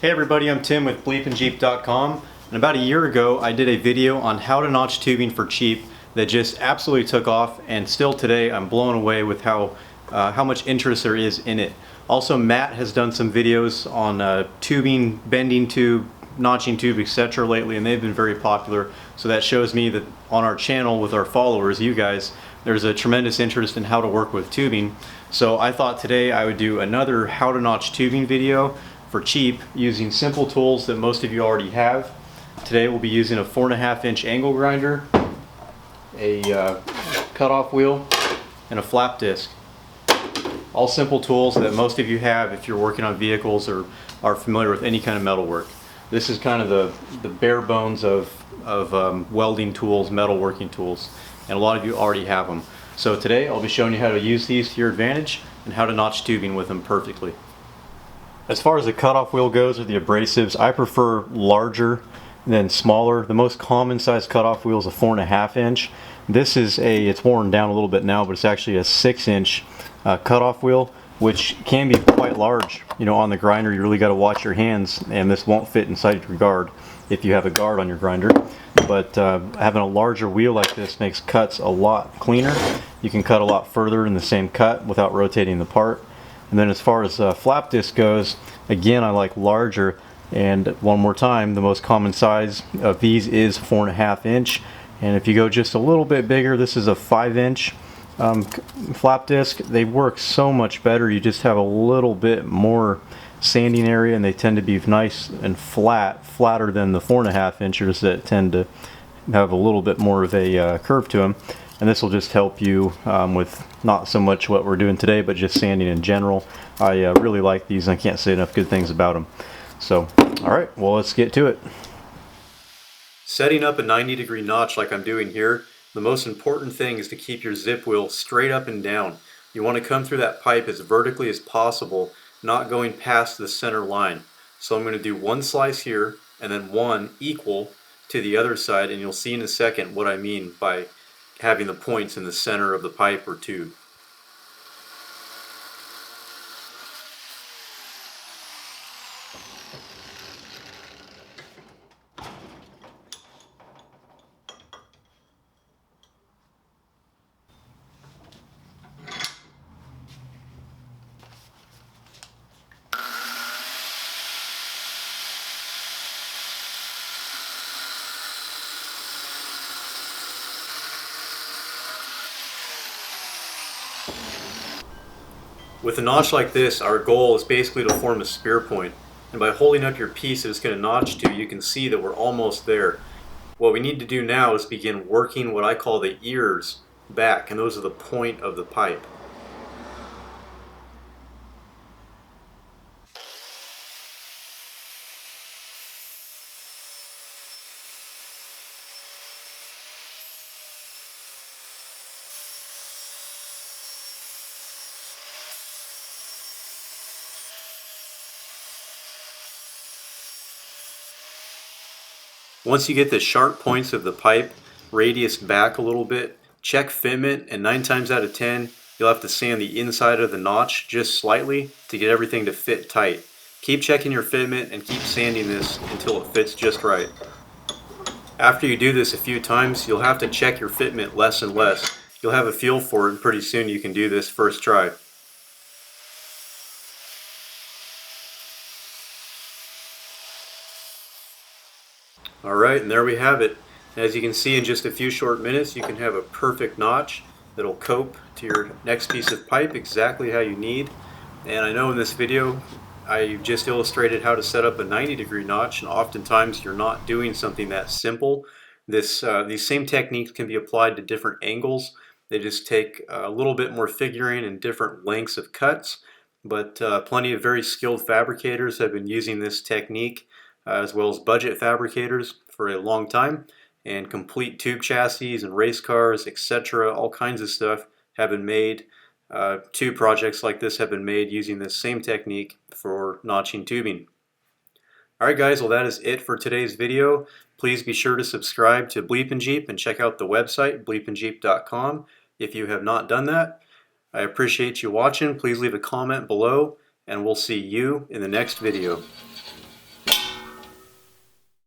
Hey everybody, I'm Tim with BleepinJeep.com, and about a year ago I did a video on how to notch tubing for cheap that just absolutely took off, and still today I'm blown away with how much interest there is in it. Also, Matt has done some videos on tubing, bending tube, notching tube, etc. lately, and they've been very popular, so that shows me that on our channel with our followers, you guys, there's a tremendous interest in how to work with tubing. So I thought today I would do another how to notch tubing video for cheap using simple tools that most of you already have. Today we'll be using a 4.5-inch angle grinder, a cutoff wheel, and a flap disc. All simple tools that most of you have if you're working on vehicles or are familiar with any kind of metal work. This is kind of the bare bones of welding tools, metalworking tools, and a lot of you already have them. So today I'll be showing you how to use these to your advantage and how to notch tubing with them perfectly. As far as the cutoff wheel goes or the abrasives, I prefer larger than smaller. The most common size cutoff wheel is a 4.5-inch. This is it's worn down a little bit now, but it's actually a 6-inch cutoff wheel, which can be quite large. You know, on the grinder you really got to watch your hands, and this won't fit inside your guard if you have a guard on your grinder. But having a larger wheel like this makes cuts a lot cleaner. You can cut a lot further in the same cut without rotating the part. And then as far as flap disc goes, again I like larger, and one more time, the most common size of these is 4.5-inch, and if you go just a little bit bigger, this is a 5-inch flap disc. They work so much better. You just have a little bit more sanding area, and they tend to be nice and flatter than the 4.5-inchers that tend to have a little bit more of a curve to them. And this will just help you with not so much what we're doing today, but just sanding in general. I really like these, and I can't say enough good things about them. So, alright, well, let's get to it. Setting up a 90-degree notch like I'm doing here, the most important thing is to keep your zip wheel straight up and down. You want to come through that pipe as vertically as possible, not going past the center line. So I'm going to do one slice here, and then one equal to the other side, and you'll see in a second what I mean by having the points in the center of the pipe or tube. With a notch like this, our goal is basically to form a spear point. And by holding up your piece that it's going to notch to, you can see that we're almost there. What we need to do now is begin working what I call the ears back, and those are the point of the pipe. Once you get the sharp points of the pipe radius back a little bit, check fitment, and 9 times out of 10 you'll have to sand the inside of the notch just slightly to get everything to fit tight. Keep checking your fitment and keep sanding this until it fits just right. After you do this a few times, you'll have to check your fitment less and less. You'll have a feel for it, and pretty soon you can do this first try. Alright, and there we have it. As you can see, in just a few short minutes you can have a perfect notch that'll cope to your next piece of pipe exactly how you need. And I know in this video I just illustrated how to set up a 90-degree notch, and oftentimes you're not doing something that simple. These same techniques can be applied to different angles. They just take a little bit more figuring and different lengths of cuts, but plenty of very skilled fabricators have been using this technique, as well as budget fabricators, for a long time, and complete tube chassis and race cars, etc. All kinds of stuff have been made. Tube projects like this have been made using this same technique for notching tubing. Alright guys, well that is it for today's video. Please be sure to subscribe to BleepinJeep and check out the website BleepinJeep.com if you have not done that. I appreciate you watching. Please leave a comment below, and we'll see you in the next video.